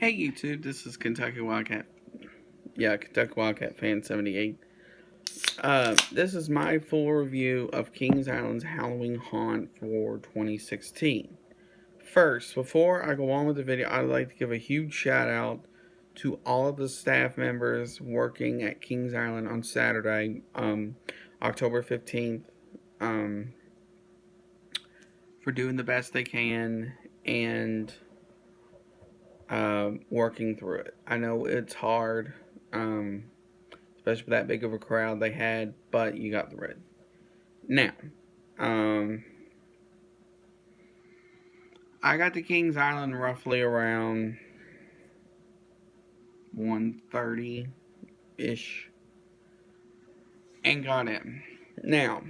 Hey YouTube, this is Kentucky Wildcat. Yeah, Kentucky Wildcat fan 78. This is my full review of Kings Island's Halloween Haunt for 2016. First, before I go on with the video, I'd like to give a huge shout out to all of the staff members working at Kings Island on Saturday, October 15th, um, for doing the best they can and working through it. I know it's hard. Especially with that big of a crowd they had, but you got the red. Now, um, I got to Kings Island roughly around 1:30 ish and got in. Now,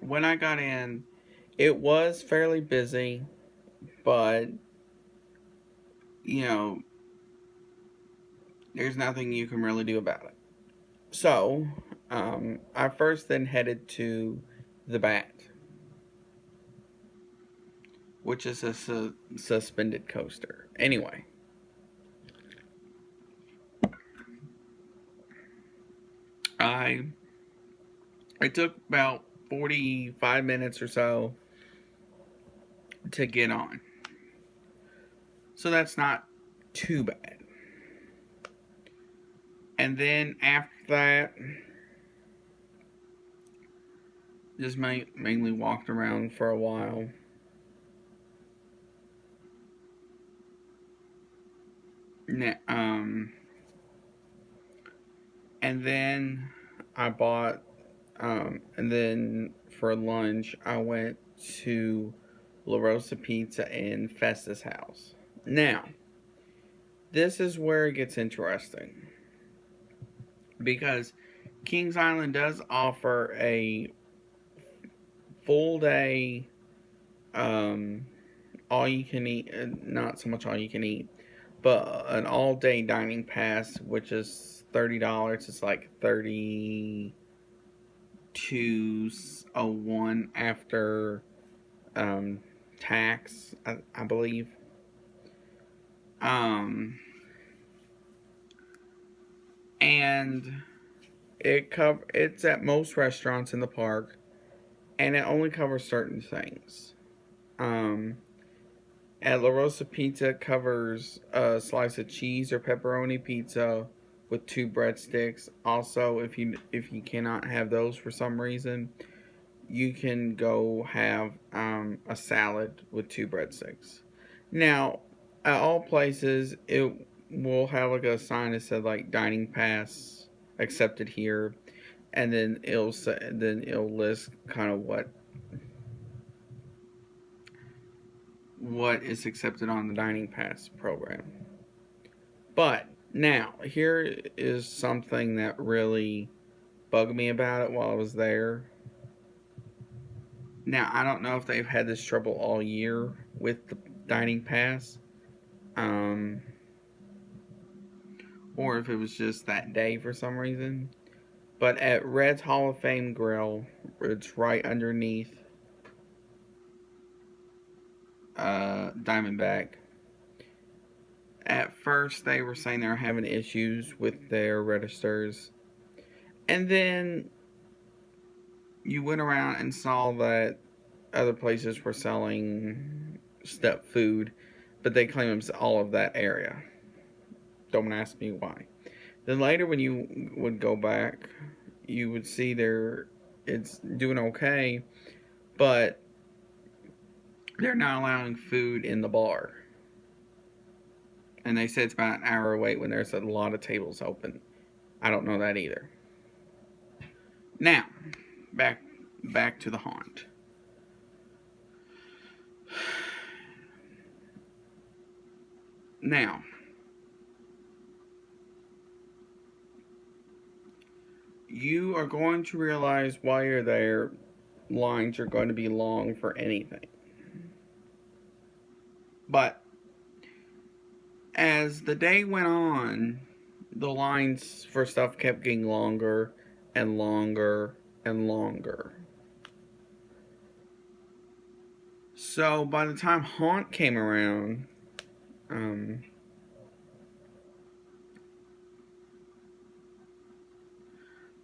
when I got in, it was fairly busy, but you know, there's nothing you can really do about it. So, I first then headed to the Bat, which is a suspended coaster. Anyway, I it took about 45 minutes or so to get on. So that's not too bad. And then after that, just mainly walked around for a while. Um, and then I bought, and then for lunch, I went to La Rosa Pizza and Festus House. Now, this is where it gets interesting because Kings Island does offer a full day, um, all you can eat, not so much all you can eat, but an all day dining pass, which is $30. It's like 32.01 after tax, I believe. Um, and it's at most restaurants in the park, and it only covers certain things. Um, At La Rosa Pizza covers a slice of cheese or pepperoni pizza with two breadsticks. Also, if you cannot have those for some reason, you can go have a salad with two breadsticks. Now, at all places, it will have like a sign that said like dining pass accepted here, and then it'll list kind of what is accepted on the dining pass program. But now, here is something that really bugged me about it while I was there. Now, I don't know if they've had this trouble all year with the dining pass, um, or if it was just that day for some reason. But at Red's Hall of Fame Grill, it's right underneath Diamondback. At first, they were saying they were having issues with their registers, and then you went around and saw that other places were selling step food, but they claim it's all of that area. Don't ask me why. Then later, when you would go back, you would see it's doing okay, but they're not allowing food in the bar. And they said it's about an hour wait when there's a lot of tables open. I don't know that either. Now, back back to the haunt. Now, you are going to realize while you're there, lines are going to be long for anything. But as the day went on, the lines for stuff kept getting longer and longer and longer. So by the time Haunt came around, Um,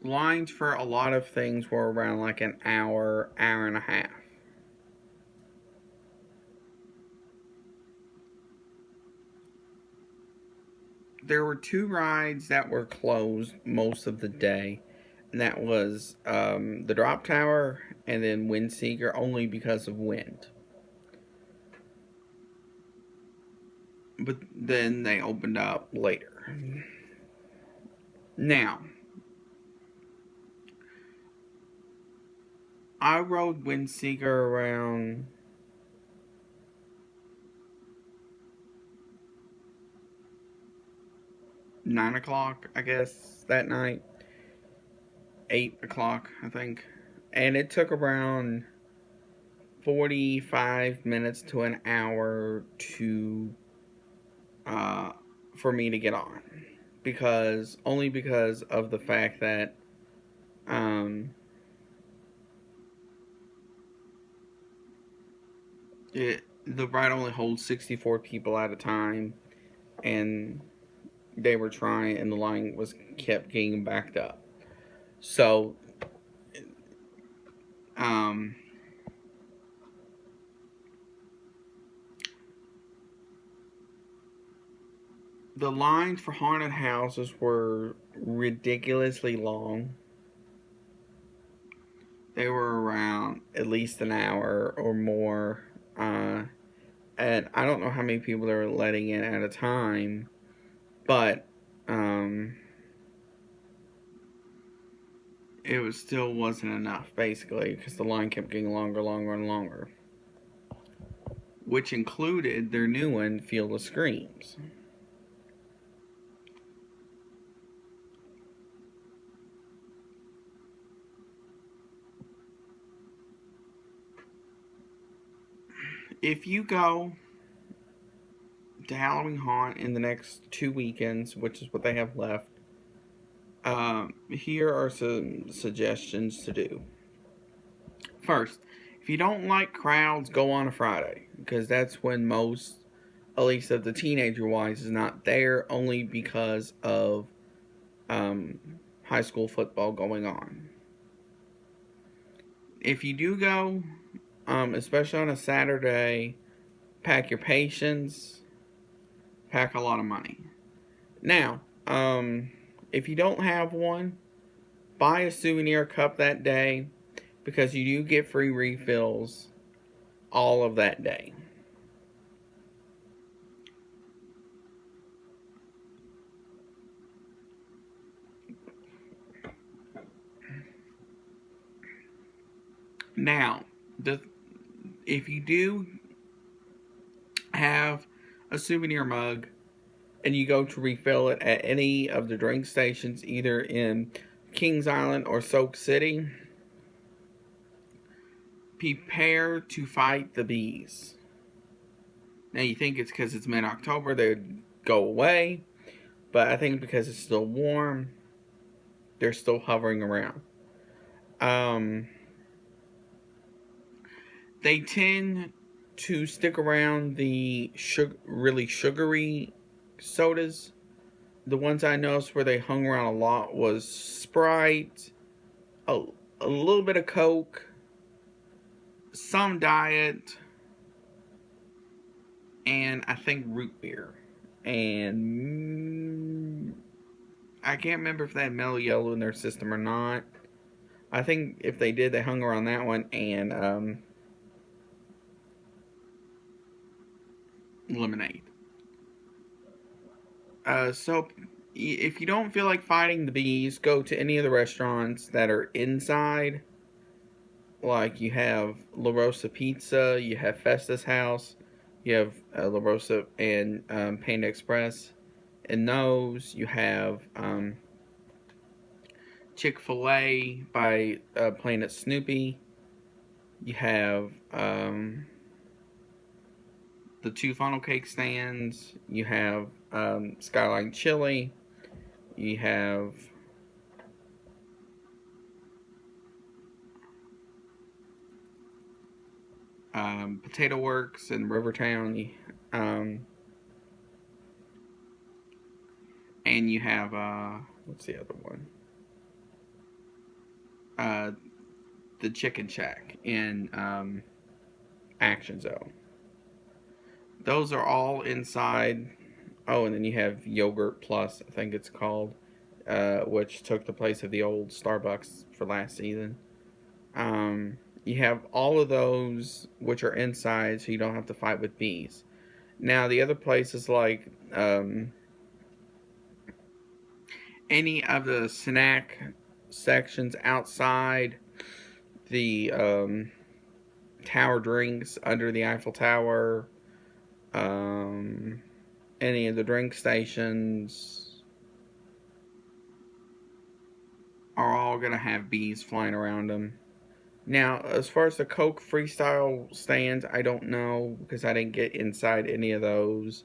Lines for a lot of things were around like an hour, hour and a half. There were two rides that were closed most of the day, and that was the Drop Tower and then Windseeker, only because of wind. But then they opened up later. Now, I rode Windseeker around 9 o'clock, I guess, that night. 8 o'clock, I think. And it took around 45 minutes to an hour to for me to get on, because only because of the fact that um, the ride only holds 64 people at a time, and they were trying, and the line was kept getting backed up. So, um, the lines for haunted houses were ridiculously long. They were around at least an hour or more. And I don't know how many people they were letting in at a time, but um, it was still wasn't enough, basically, because the line kept getting longer, longer, and longer. Which included their new one, Field of Screams. If you go to Halloween Haunt in the next 2 weekends, which is what they have left, here are some suggestions to do. First, if you don't like crowds, go on a Friday, because that's when most, at least of the teenager wise, is not there, only because of um, high school football going on. If you do go, especially on a Saturday, pack your patience, pack a lot of money. Now, if you don't have one, buy a souvenir cup that day, because you do get free refills all of that day. Now, if you do have a souvenir mug and you go to refill it at any of the drink stations, either in Kings Island or Soak City, prepare to fight the bees. Now, you think it's because it's mid-October, they would go away, but I think because it's still warm, they're still hovering around. Um, they tend to stick around the really sugary sodas. The ones I noticed where they hung around a lot was Sprite, a, a little bit of Coke, some Diet, and I think root beer. And I can't remember if they had Mellow Yellow in their system or not. I think if they did, they hung around that one and lemonade. So if you don't feel like fighting the bees, go to any of the restaurants that are inside. Like you have La Rosa Pizza, you have Festus House, you have La Rosa and Panda Express. In those, you have Chick-fil-A by Planet Snoopy. You have the two funnel cake stands. You have Skyline Chili. You have Potato Works in Rivertown. and you have what's the other one? The Chicken Shack in Action Zone. Those are all inside. Oh, and then you have Yogurt Plus, I think it's called, which took the place of the old Starbucks for last season. You have all of those which are inside, so you don't have to fight with bees. Now, the other places like any of the snack sections outside the tower drinks under the Eiffel Tower, any of the drink stations are all going to have bees flying around them. Now, as far as the Coke Freestyle stands, I don't know because I didn't get inside any of those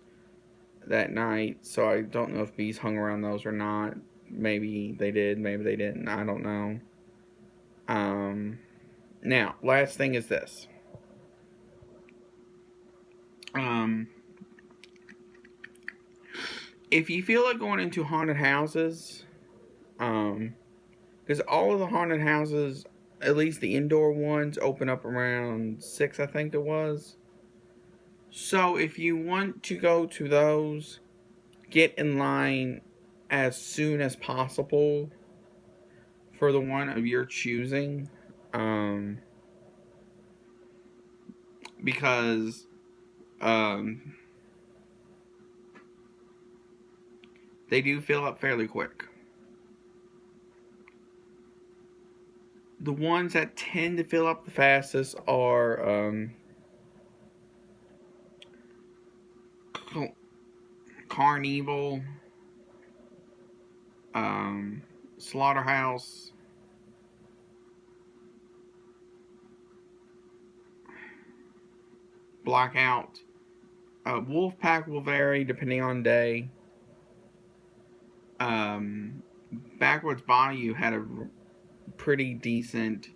that night, so I don't know if bees hung around those or not. Maybe they did, maybe they didn't. I don't know. Now, last thing is this. If you feel like going into haunted houses, because all of the haunted houses, at least the indoor ones, open up around 6, I think it was. So if you want to go to those, get in line as soon as possible for the one of your choosing. Because they do fill up fairly quick. The ones that tend to fill up the fastest are Carnival, Slaughterhouse, Blackout. Wolfpack will vary depending on day. Backwoods Bayou had a pretty decent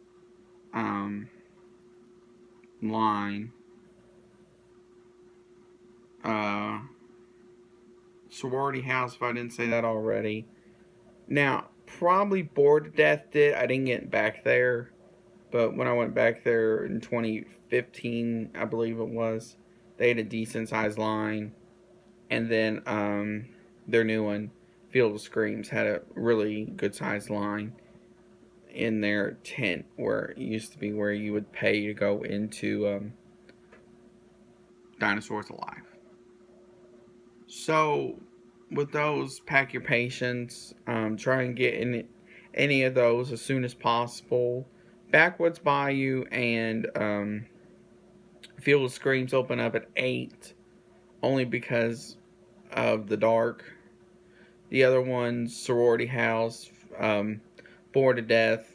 line. Sorority House, if I didn't say that already. Now, probably Bored to Death did. I didn't get back there. But when I went back there in 2015, I believe it was, they had a decent sized line. And then their new one, Field of Screams, had a really good sized line in their tent where it used to be where you would pay to go into Dinosaurs Alive. So, with those, pack your patience. Try and get in any of those as soon as possible. Backwoods Bayou and Field of Screams open up at 8, only because of the dark. The other ones, Sorority House, Bored to Death,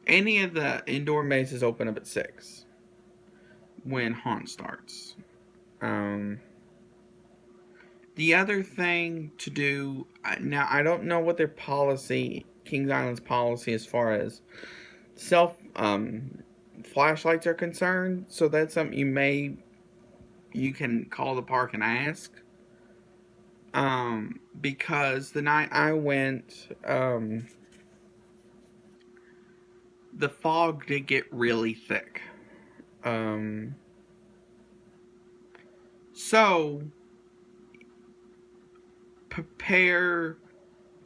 any of the indoor mazes open up at 6 when Haunt starts. The other thing to do, now I don't know what their policy, Kings Island's policy as far as flashlights are concerned, so that's something you can call the park and ask. Because the night I went, the fog did get really thick. So prepare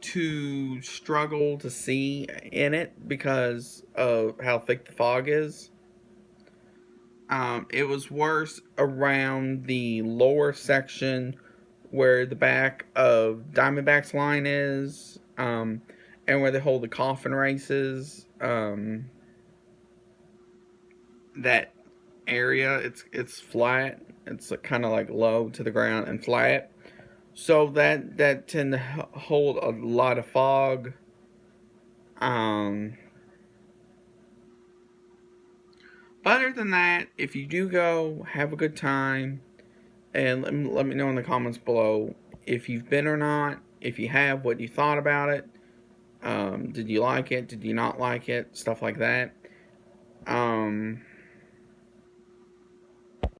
to struggle to see in it because of how thick the fog is. It was worse around the lower section where the back of Diamondback's line is, and where they hold the coffin races. That area, it's flat. It's kind of like low to the ground and flat. So that tend to hold a lot of fog. But other than that, if you do go, have a good time. And let me know in the comments below if you've been or not. If you have, what you thought about it. Did you like it? Did you not like it? Stuff like that.